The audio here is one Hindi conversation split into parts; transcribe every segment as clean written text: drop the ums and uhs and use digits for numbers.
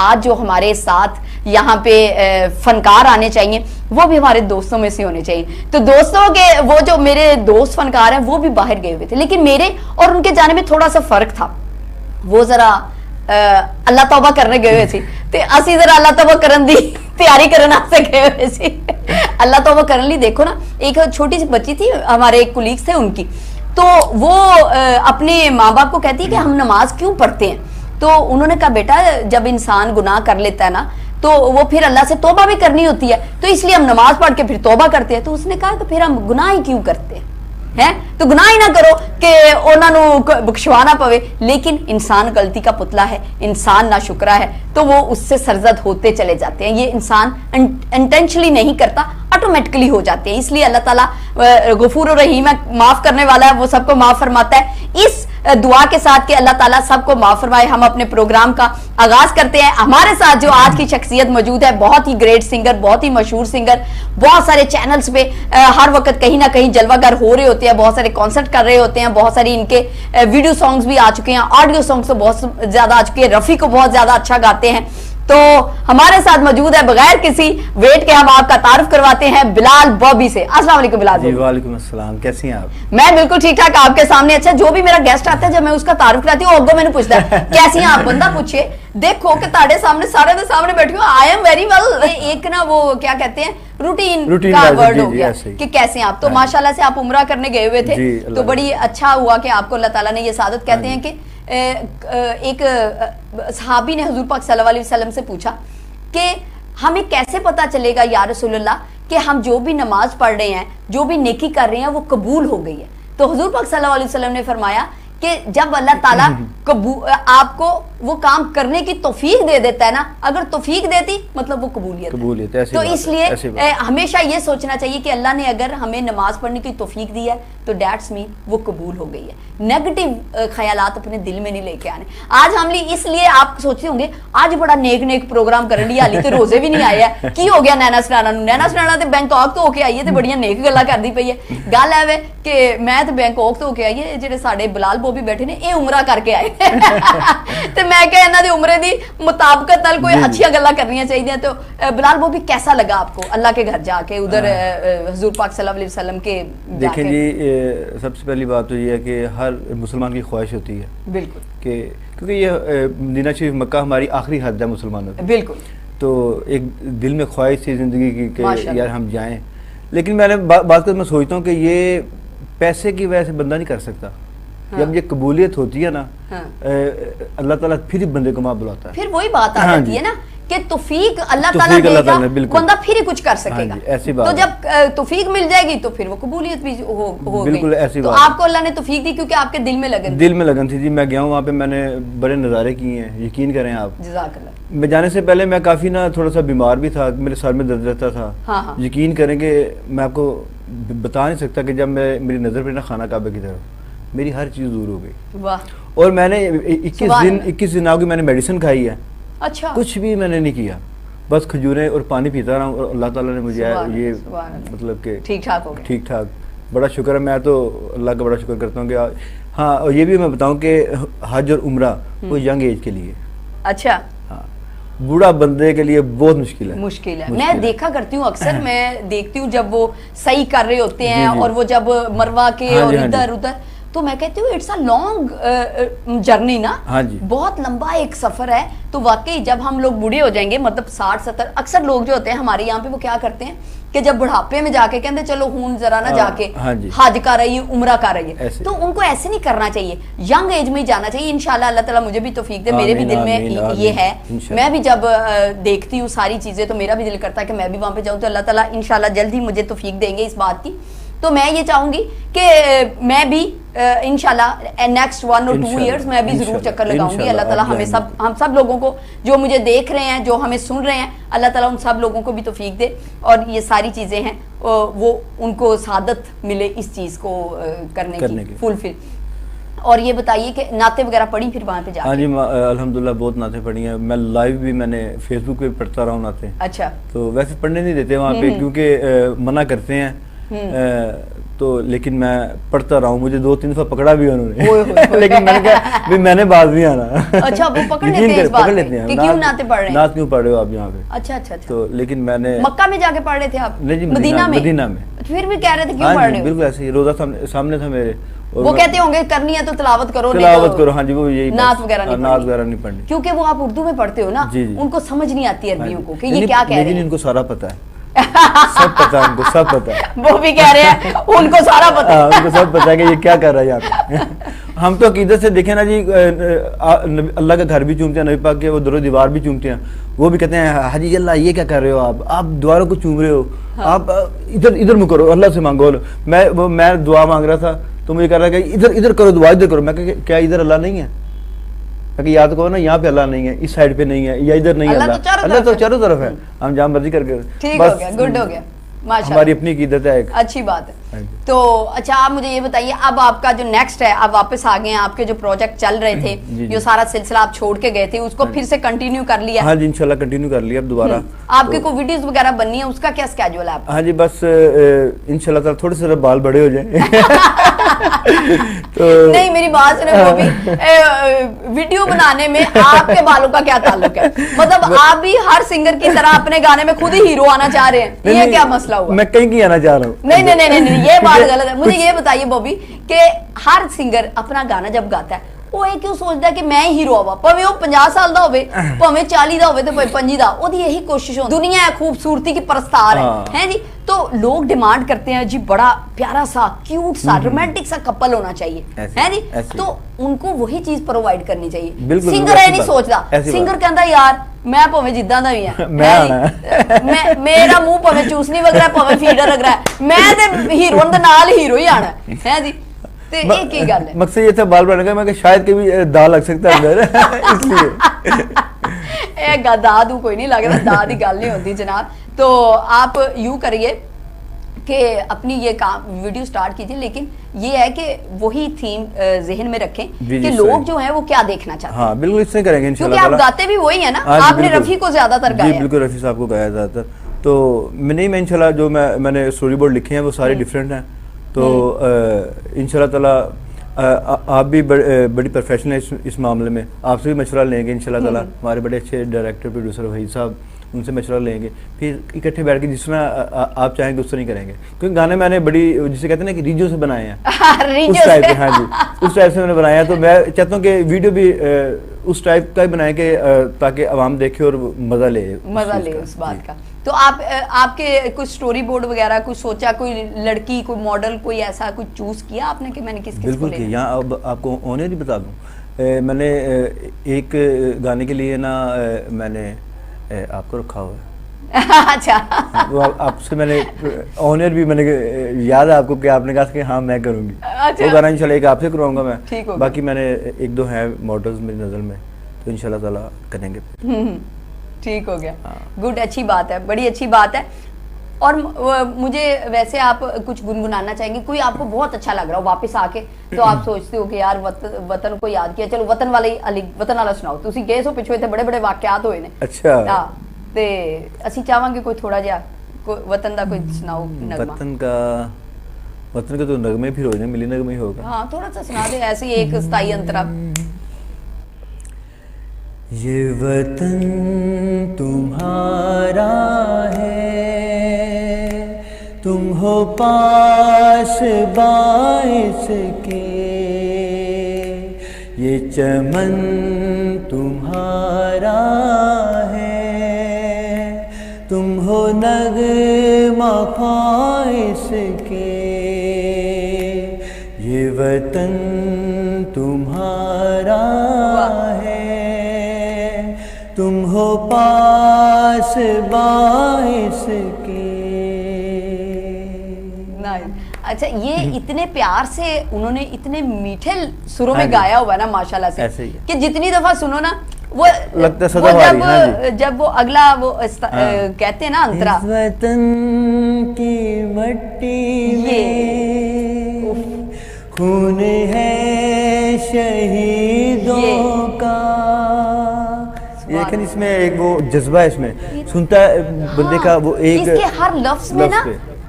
आज जो हमारे साथ यहाँ पे फनकार आने चाहिए वो भी हमारे दोस्तों में से होने चाहिए। तो दोस्तों के वो जो मेरे दोस्त फनकार हैं वो भी बाहर गए हुए थे, लेकिन मेरे और उनके जाने में थोड़ा सा फर्क था। वो जरा अल्लाह तौबा करने गए हुए थे, तो असी जरा अल्लाह तौबा करन दी तैयारी करने से गए हुए थे। अल्लाह तौबा करने ली देखो ना, एक छोटी सी बच्ची थी, हमारे एक कुलीग थे उनकी, तो वो अपने माँ बाप को कहती है कि हम नमाज क्यों पढ़ते हैं। तो उन्होंने कहा बेटा जब इंसान गुनाह कर लेता है ना तो वो फिर अल्लाह से तौबा भी करनी होती है, तो इसलिए हम नमाज पढ़ के फिर तौबा करते हैं। तो उसने कहा कि फिर हम गुनाह ही क्यों करते हैं, तो गुनाह ही ना करो कि उन्होंने बख्शवा ना पवे। लेकिन इंसान गलती का पुतला है, इंसान ना शुक्रा है, तो वो उससे सरजद होते चले जाते हैं। ये इंसान इंटेंशनली नहीं करता, ऑटोमेटिकली हो जाते हैं। इसलिए अल्लाह ताला गफूर और रहीम है, माफ करने वाला है, वो सबको माफ फरमाता है। इस दुआ के साथ कि अल्लाह ताला सबको माफ फरमाए, हम अपने प्रोग्राम का आगाज करते हैं। हमारे साथ जो आज की शख्सियत मौजूद है, बहुत ही ग्रेट सिंगर, बहुत ही मशहूर सिंगर, बहुत सारे चैनल्स पे हर वक्त कहीं ना कहीं जलवागर हो रहे होते हैं, बहुत सारे कॉन्सर्ट कर रहे होते हैं, बहुत सारी इनके वीडियो सॉन्ग्स भी आ चुके हैं, ऑडियो सॉन्ग्स तो बहुत ज्यादा आ चुके हैं। रफी को बहुत ज्यादा अच्छा गाते हैं। तो हमारे साथ मौजूद है, बगैर किसी वेट के हम आपका तारुफ करवाते हैं बिलाल बॉबी से। अस्सलाम वालेकुम बिलाल जी। वालेकुम अस्सलाम, कैसी हैं आप? मैं बिल्कुल ठीक ठाक आपके सामने। अच्छा, जो भी मेरा गेस्ट आता है जब मैं उसका तारुफ कराती हूँ अगो मैंने पूछता है कैसी हैं आप। बंदा पूछे देखो कि ताड़े सामने सारे के सामने बैठी हूँ, आई एम वेरी वेल। एक ना वो क्या कहते हैं रूटीन का वर्ड हो गया कि कैसे हैं आप। तो माशाल्लाह से आप उम्रा करने गए हुए थे, तो बड़ी अच्छा हुआ कि आपको अल्लाह ताला ने ये सादत। कहते हैं कि एक सहाबी ने हुजूर पाक सल्लल्लाहु अलैहि वसल्लम से पूछा कि हमें कैसे पता चलेगा या रसूलुल्लाह कि हम जो भी नमाज पढ़ रहे हैं, जो भी नेकी कर रहे हैं वो कबूल हो गई है। तो हुजूर पाक सल्लल्लाहु अलैहि वसल्लम ने फरमाया कि जब अल्लाह ताला आपको वो काम करने की तौफीक दे देता है ना, अगर तौफीक देती मतलब वो कबूलियत है। तो इसलिए हमेशा ये सोचना चाहिए कि अल्लाह ने अगर हमें नमाज पढ़ने की तौफीक दी है तो दैट्स मीन वो कबूल हो गई है। नेगेटिव ख्यालात अपने दिल में नहीं लेके आने। आज हम इसलिए आप सोचते होंगे आज बड़ा नेक प्रोग्राम कर लिया, हाली तो रोजे भी नहीं आए है, की हो गया नैना सराना तो बैंकॉक तो होके आई है, तो बड़ियां नेक गल्लां करदी पई है। गल है कि मैं तो बैंकॉक तो होके आई है, जेडे साडे बिलाल बॉबी बैठे ने ये उमरा करके आए तो मैं क्या इन्हां दी उम्रे दी मुताबिकत नाल कोई अच्छी गल्लां करनियां चाहिए। तो बिलाल बॉबी कैसा लगा आपको अल्लाह के घर जाके, उधर हुजूर पाक सल्लल्लाहु अलैहि वसल्लम के? देखें जी, सबसे पहली बात तो ये है कि हर मुसलमान की ख्वाहिश होती है बिल्कुल कि क्योंकि ये मदीना शरीफ मक्का हमारी आखिरी हद है मुसलमानों की, बिल्कुल। तो एक दिल में ख्वाहिश थी जिंदगी की कि यार हम जाएं। लेकिन मैंने बात कर मैं सोचता हूँ कि ये पैसे की वजह से बंदा नहीं कर सकता। जब ये कबूलियत होती है ना, अल्लाह ताला फिर बंदे को मां बुलाता है। फिर वही बात आ जाती है ना कि तौफीक अल्लाह ताला देगा, बंदा फिर ही कुछ कर सकेगा। ऐसी बात तो जब तौफीक मिल जाएगी तो फिर वो कबूलियत भी हो बिल्कुल ऐसी तो बात। आपको अल्लाह ने तौफीक दी क्योंकि आपके दिल में लगन थी जी। मैं गया हूँ वहाँ पे, मैंने बड़े नज़ारे किए हैं, यकीन करें आप। जज़ाकल्लाह। मैं जाने से पहले मैं काफ़ी ना थोड़ा सा बीमार भी था, मेरे सर में दर्द रहता था। हाँ। यकीन करें कि मैं आपको बता नहीं सकता कि जब मेरी नज़र पड़ी ना खाना काबे की तरफ, मेरी हर चीज़ दूर हो गई। वाह। और मैंने 21 दिन आगे मैंने मेडिसिन खाई है। अच्छा। कुछ भी मैंने नहीं किया, बस खजूरें और पानी पीता रहा हूँ और अल्लाह ताला ने मुझे ये मतलब कि ठीक ठाक बड़ा शुक्र है। मैं तो अल्लाह का बड़ा शुक्र करता हूँ कि हाँ। और ये भी मैं बताऊँ कि हज और उम्रा वो यंग एज के लिए। अच्छा। हाँ, बूढ़ा बंदे के लिए बहुत मुश्किल है। मैं देखा करती हूँ अक्सर, मैं देखती हूँ जब वो सही कर रहे होते हैं और वो जब मरवा के और इधर उधर, तो मैं कहती हूँ इट्स अ लॉन्ग जर्नी ना। हाँ जी, बहुत लंबा एक सफर है। तो वाकई जब हम लोग बूढ़े हो जाएंगे, मतलब 60-70, अक्सर लोग जो होते हैं हमारे यहाँ पे वो क्या करते हैं कि जब बुढ़ापे में जाके कहते चलो हूं जरा ना जाके हज कर रही है, उम्रा कर रही है, तो उनको ऐसे नहीं करना चाहिए, यंग एज में ही जाना चाहिए। इंशाल्लाह अल्लाह ताला मुझे भी तौफीक दे, मेरे भी दिल में ये है। मैं भी जब देखती हूँ सारी चीजें तो मेरा भी दिल करता है कि मैं भी वहां पे जाऊँ। तो अल्लाह ताला इंशाल्लाह जल्द ही मुझे तौफीक देंगे इस बात की। तो मैं ये चाहूंगी कि मैं भी इंशाल्लाह नेक्स्ट 1 और 2 ईयर्स मैं भी जरूर चक्कर लगाऊंगी। अल्लाह ताला हम सब लोगों को, जो मुझे देख रहे हैं, जो हमें सुन रहे हैं, अल्लाह ताला उन सब लोगों को भी तौफीक दे और ये सारी चीजें हैं वो उनको सादत मिले इस चीज को करने की फुलफिल। और ये बताइए कि नाते वगैरह पढ़ी फिर वहाँ पे जाके? हाँ जी, अल्हम्दुलिल्लाह बहुत नाते पढ़ी हैं। मैं लाइव भी मैंने फेसबुक पे पढ़ता रहा हूँ नाते। अच्छा। तो वैसे पढ़ने नहीं देते वहाँ पे क्योंकि मना करते हैं तो लेकिन मैं पढ़ता रहा हूँ, मुझे 2-3 दफा पकड़ा भी उन्होंने लेकिन मैंने कहा भाई मैंने बाज नहीं आना। अच्छा, वो पकड़ लेते हैं इस बात में कि क्यों नाते पढ़ रहे हैं, नात क्यों पढ़ रहे हो आप यहाँ पे। अच्छा अच्छा अच्छा। तो लेकिन मैंने मक्का में जाके पढ़ रहे थे आप? नहीं जी, मदीना में। फिर भी कह रहे थे क्यों पढ़ रहे हो? बिल्कुल ऐसे ही, रोजा सामने था मेरे। वो कहते होंगे करनी है तो तिलावत करो, तिलावत करो। हाँ जी, वो यही नात वगैरह नहीं पढ़नी, क्योंकि वो आप उर्दू में पढ़ते हो ना, उनको समझ नहीं आती अरबियों को कि ये क्या कह रहे हैं। लेकिन इनको सारा पता है, सब पता है उनको, सब पता है। वो भी कह रहे हैं उनको सारा पता है। उनको सब पता है कि ये क्या कर रहा है यहाँ पे। हम तो अकीदत से देखें ना जी, अल्लाह का घर भी चूमते हैं, नबी पाक के वो दरो दीवार भी चूमते हैं, वो भी कहते हैं हाजी अल्लाह ये क्या कर रहे हो आप दीवारों को चूम रहे हो। हाँ। आप इधर मुँह करो, अल्लाह से मांगो। मैं दुआ मांग रहा था तो मुझे कह रहा है कि इधर करो दुआ, इधर करो। मैं क्या इधर अल्लाह नहीं है? याद कहो ना, यहाँ पे अल्लाह नहीं है, इस साइड पे नहीं है, या इधर नहीं है अल्लाह तो चारों तरफ है, हम जहाँ मर्जी करके। ठीक हो गया, गुड हो गया, माशाल्लाह, हमारी अपनी अकीदत है, अच्छी बात है। तो अच्छा, आप मुझे ये बताइए, अब आपका जो नेक्स्ट है, आप वापस आ गए हैं, आपके जो प्रोजेक्ट चल रहे थे, जो सारा सिलसिला आप छोड़ के गए थे, उसको फिर से कंटिन्यू कर लिया? हाँ जी, इंशाल्लाह कंटिन्यू कर लिया अब दोबारा। आपकी कोई वीडियोस वगैरह बननी है, उसका क्या स्केड्यूल है आपका? हाँ जी, बस इंशाल्लाह थोड़े से बाल बड़े हो जाए। तो नहीं, मेरी बात सुनो, वो भी वीडियो बनाने में आपके बालों का क्या ताल्लुक है? मतलब आप भी हर सिंगर की तरह अपने गाने में खुद ही हीरो आना चाह रहे हैं, ये क्या मसला हुआ? मैं कहीं आना चाह रहा हूँ। नहीं, ये बात गलत है। मुझे ये बताइए बॉबी कि हर सिंगर अपना गाना जब गाता है वो ये क्यों सोचता है कि मैं ही हीरो आवा, भावें वो 50 साल दा होवे, भावें 40 दा होवे ते भावें 25 दा, ओदी यही कोशिश होती। दुनिया है खूबसूरती की परस्तार है जी, तो लोग डिमांड करते हैं जी बड़ा प्यारा सा, क्यूट सा, रोमांटिक सा कपल होना चाहिए, है जी, तो उनको वही चीज प्रोवाइड करनी चाहिए। सिंगर है नहीं सोचता, सिंगर कहता यार मैं भावें जिद्दां दा भी है, मेरा मुंह भावें चूसनी वगैरह, भावें फीडर वगैरह, मैं ते हीरो दे नाल हीरो ही आना है जी। मकसद ये था बाल बढ़ने का, मैं शायद कभी दाल लग सकता है अंदर, इसलिए दादू कोई नहीं लगता, दाद की गल नहीं होती जनाब। तो आप यूं करिए कि अपनी ये काम वीडियो स्टार्ट कीजिए, लेकिन ये है कि वही थीम जहन में रखें कि लोग जो हैं वो क्या देखना चाहते हैं। हाँ बिल्कुल, इससे करेंगे इंशाल्लाह। क्योंकि आप गाते भी वही है ना, आपने रफी को ज्यादातर गाया। बिल्कुल, रफी साहब को गाया ज्यादातर। तो मैं इंशाल्लाह जो मैंने स्टोरी बोर्ड लिखे हैं वो सारे डिफरेंट हैं, तो इंशाल्लाह ताला आप भी बड़ी प्रोफेशनल है इस मामले में, आपसे भी मशवरा लेंगे इंशाल्लाह ताला। हमारे बड़े अच्छे डायरेक्टर प्रोड्यूसर वही साहब, उनसे मशवरा लेंगे, फिर इकट्ठे बैठ के जिस तरह आप चाहेंगे उस तरह नहीं करेंगे, क्योंकि गाने मैंने बड़ी जिसे कहते हैं ना कि रीजों से बनाए हैं, उस टाइप के। हाँ जी, उस टाइप से मैंने बनाया है। तो मैं चाहता हूँ कि वीडियो भी उस टाइप का ही बनाए कि ताकि आवाम देखे और मजा ले उस बात का। तो आपके कुछ स्टोरी बोर्ड वगैरह कुछ सोचा, कोई लड़की, कोई मॉडल, कोई ऐसा कुछ चूज किया आपने कि मैंने किस बिल्कुल की। यहाँ अब आपको ऑनर ही बता दूँ, मैंने एक गाने के लिए ना मैंने आपको रखा हुआ है। अच्छा, वो आपसे मैंने ऑनर भी मैंने याद है आपको कि आपने कहा कि हाँ मैं करूँगी। अच्छा। वो गाना इंशाल्लाह एक आपसे करवाऊंगा मैं, बाकी मैंने एक दो हैं मॉडल्स मेरी नज़र में, तो इंशाल्लाह ताला करेंगे। ठीक हो गया, गुड, अच्छी बात है, बड़ी अच्छी बात है। और मुझे वैसे आप कुछ गुनगुनाना चाहेंगे, कोई आपको बहुत अच्छा लग रहा हो वापस आके, तो आप सोचते हो कि यार वतन को याद किया, चलो वतन वाला सुनाओ। तुसी गए सो पिछले थे, बड़े बड़े वाकयात होए ने। अच्छा, हां, ते असि चाहांगे कोई थोड़ा जिहा वतन दा कोई सुनाओ नगमा। वतन के तो नगमे फिर हो जाए, मिली नगमे ही होगा। हां, थोड़ा सा सुना दे ऐसे ही एक स्थाई अंतरा। ये वतन तुम्हारा है, तुम हो पास बाइस के, ये चमन तुम्हारा है, तुम हो नगमा ख्वाइश के, ये वतन तुम्हारा है, तुम हो पास बाइस के। अच्छा, ये इतने प्यार से उन्होंने इतने मीठे सुरों में गाया हुआ ना माशाल्लाह से, कि जितनी दफा सुनो ना वो लगता है जब वो अगला वो कहते हैं ना अंतरा, वतन की मट्टी में खून है शहीदों का। लेकिन इसमें एक वो जज्बा है, इसमें सुनता है बंदे का वो एक, इसके हर लफ्ज में ना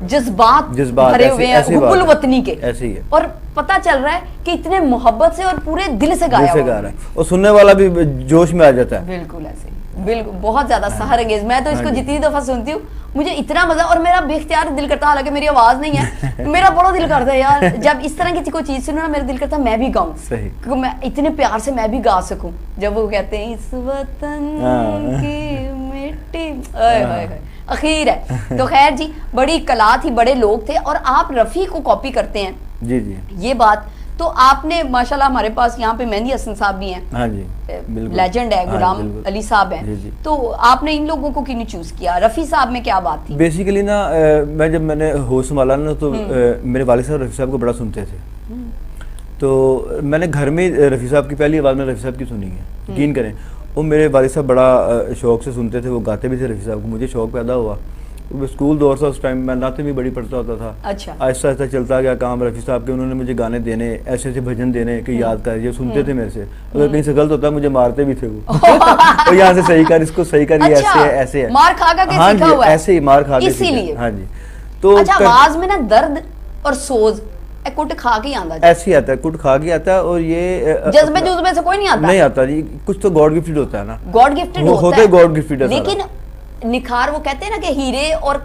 जज्बात भरे हुए हैं हुब्बुल वतनी के, ऐसे ही है। और पता चल रहा है कि इतने मोहब्बत से और पूरे दिल से गाया गा रहा है, और सुनने वाला भी जोश में आ जाता है। बिल्कुल ऐसे, बिल्कुल बहुत ज्यादा सहर अंगेज। मैं तो इसको जितनी दफा सुनती हूँ मुझे इतना मजा, और मेरा बेख्तियार दिल करता है, हालांकि मेरी आवाज नहीं है, मेरा बड़ा दिल करता है यार जब इस तरह की कोई चीज सुनो ना, मेरा दिल करता है मैं भी गाऊं, क्योंकि मैं इतने प्यार से मैं भी गा सकूं। जब वो कहते हैं इस वतन की मिट्टी, अखीर है। तो खैर जी, बड़ी कला थी, बड़े लोग थे, और आप रफ़ी को कॉपी करते हैं। जी जी, ये बात तो आपने माशाल्लाह, हमारे पास यहाँ पे मेहंदी हसन साहब भी हैं, हाँ जी, लेजेंड है, गुलाम अली साहब हैं, तो आपने इन लोगों को क्यों नहीं चूज किया? रफ़ी साहब में क्या बात थी? बेसिकली ना मैंने होश संभाला ना, तो मेरे वालिद साहब रफ़ी साहब को बड़ा सुनते थे, तो मैंने घर में रफ़ी साहब की पहली आवाज़ में रफ़ी साहब की सुनी है, यकीन करें। वो मेरे वालिद साहब बड़ा शौक से सुनते थे, वो गाते भी थे रफ़ी साहब को, मुझे शौक पैदा हुआ। स्कूल दौर था उस टाइम, मैं नाते भी बड़ी पढ़ता होता था। अच्छा। आहिस्ता आहिस्ता चलता गया काम, रफ़ी साहब के उन्होंने मुझे गाने देने, ऐसे ऐसे भजन देने कि याद कर, ये सुनते थे मेरे से, अगर कहीं से गलत होता मुझे मारते भी थे वो तो यहाँ से सही कर, इसको सही कर, ये ऐसे है, ऐसे है, मार खा के हाँ सीखा हुआ है, ऐसे ही मार खा के, इसीलिए। हाँ जी। तो अच्छा, आवाज में ना दर्द और सोज कुट खा के आंदा, ऐसे ही आता है, कुट खा के आता है, और ये जज्बे जुज्बे से कोई नहीं आता, नहीं आता जी, कुछ तो गॉड गिफ्टेड होता है ना, गॉड गिफ्टेड होता है, गॉड गिफ्टेड है। लेकिन निखार, वो कहते हैं ना कि हीरे और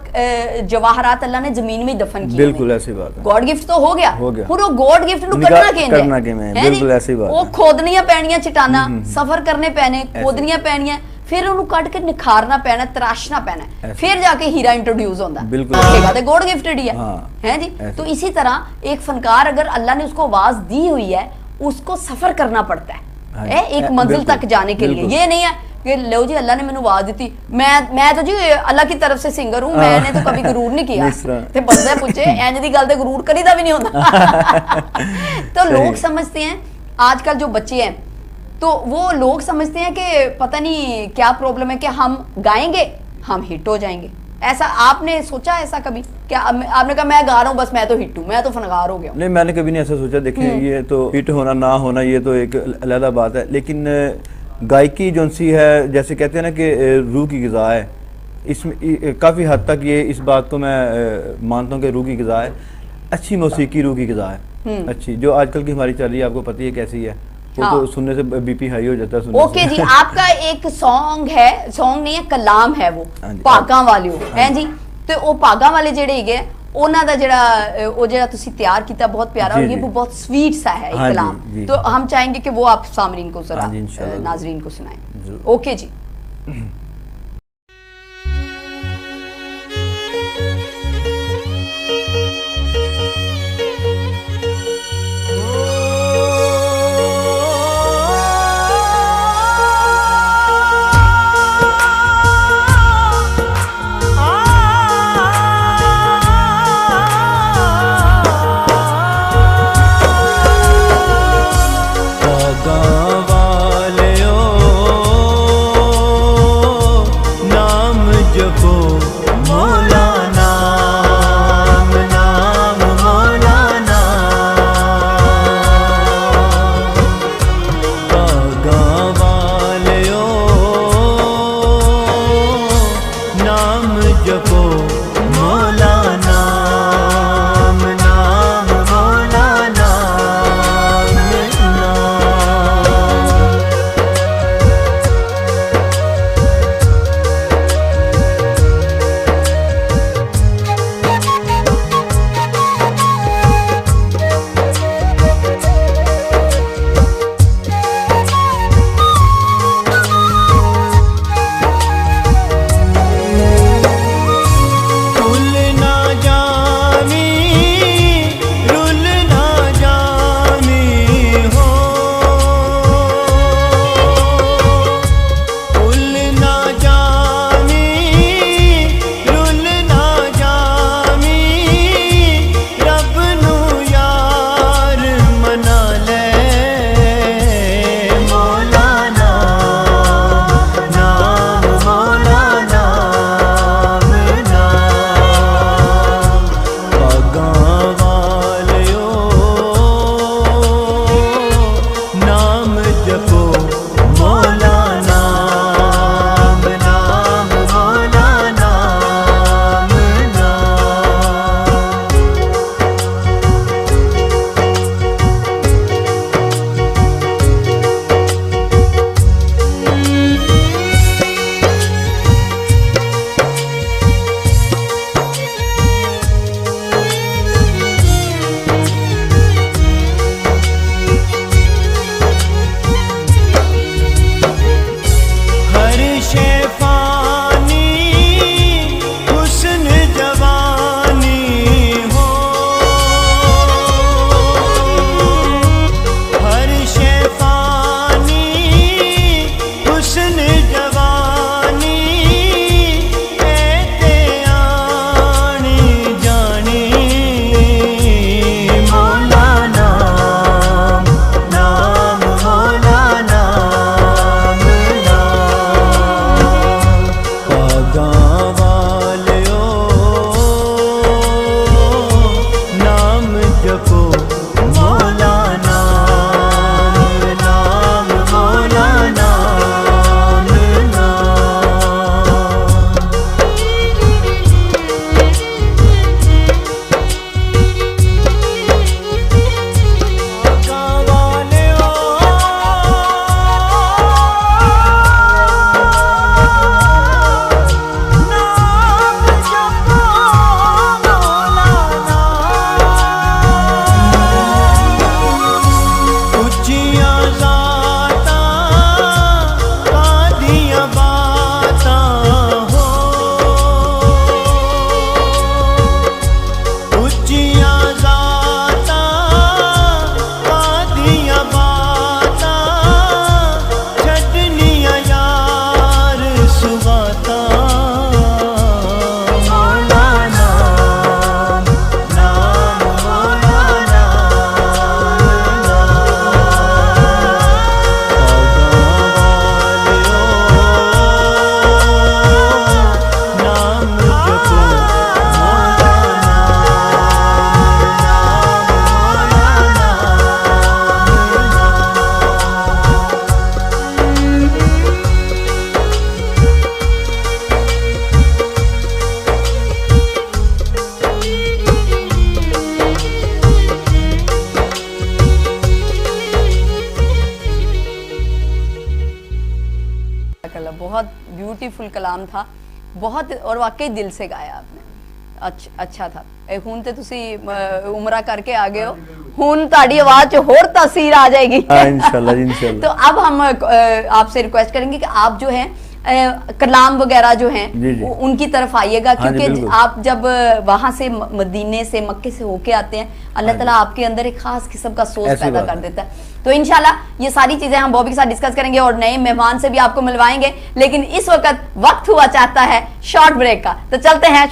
जवाहरात अल्लाह ने जमीन में दफन किए, बिल्कुल ऐसी बात है, गॉड गिफ्ट तो हो गया, हो गया, फिर वो गॉड गिफ्ट नु करना के में, बिल्कुल ऐसी बात, वो खोदनियां पैनियां चटाना, सफर करने पैने, खोदनियां पैनियां, फिर उन्हें कट के निखारना पैना, तराशना पैना, फिर जाके हीरा इंट्रोड्यूस होता है, बिल्कुल गॉड गिफ्टेड ही है जी। तो इसी तरह एक फनकार, अगर अल्लाह ने उसको आवाज दी हुई है, उसको सफर करना पड़ता है एक मंजिल तक जाने के लिए। ये नहीं है कि लो जी अल्लाह ने मैंने आवाज दी थी, मैं तो जी अल्लाह की तरफ से सिंगर हूं, मैंने तो कभी गुरूर नहीं किया, ते बंदे पूछे इंज दी गल ते गुरूर करीदा भी नहीं होता तो लोग समझते हैं, आजकल जो बच्चे हैं, तो वो लोग समझते हैं कि पता नहीं क्या प्रॉब्लम है कि हम गाएंगे हम हिट हो जाएंगे। ऐसा आपने सोचा ऐसा कभी? क्या आपने कहा मैं गा रहा हूँ बस मैं तो हिट हूँ, मैं तो फनकार हो गया? नहीं, मैंने कभी नहीं ऐसा सोचा। देखिए ये तो हिट होना ना होना ये तो एक अलग बात है, लेकिन गायकी जो सी है, जैसे कहते हैं ना कि रूह की ग़िज़ा है, इसमें काफ़ी हद तक ये इस बात को मैं मानता हूँ कि रूह की ग़िज़ा है, अच्छी मौसीकी रूह की ग़िज़ा है, अच्छी जो आजकल की हमारी चल रही है, आपको पता ही है कैसी है, वो तो सुनने से बीपी हाई हो जाता है सुनने ओके जी। आपका एक सॉन्ग है, सॉन्ग नहीं है कलाम है, वो भागा वाले है जी, तो वो भागा वाले जेड़े है ਉਹਨਾਂ ਦਾ ਜਿਹੜਾ ਉਹ ਜਿਹੜਾ ਤੁਸੀਂ ਤਿਆਰ ਕੀਤਾ बहुत प्यारा, और ये भी बहुत स्वीट सा है एक कलाम, तो हम चाहेंगे कि वो आप सामरीन को जरा नाजरीन को सुनाएं। ओके जी। ब्यूटीफुल कलाम था बहुत, और वाकई दिल से गाया आपने, अच्छा था। ਹੁਣ ਤੇ ਤੁਸੀਂ उमरा करके आ गए हो, ਹੁਣ ਤੁਹਾਡੀ आवाज 'ਚ ਹੋਰ तासीर आ जाएगी। इंशाल्लाह जी, इंशाल्लाह। तो अब हम आपसे रिक्वेस्ट करेंगे कि आप जो है कलाम वगैरह जो हैं उनकी तरफ आइएगा, क्योंकि आप जब वहां से मदीने से मक्के से होके आते हैं, अल्लाह ताला आपके अंदर एक खास किस्म का सोच पैदा कर देता है। तो इंशाल्लाह ये सारी चीजें हम बॉबी के साथ डिस्कस करेंगे और नए मेहमान से भी आपको मिलवाएंगे, लेकिन इस वक्त हुआ चाहता है शॉर्ट ब्रेक का, तो चलते हैं।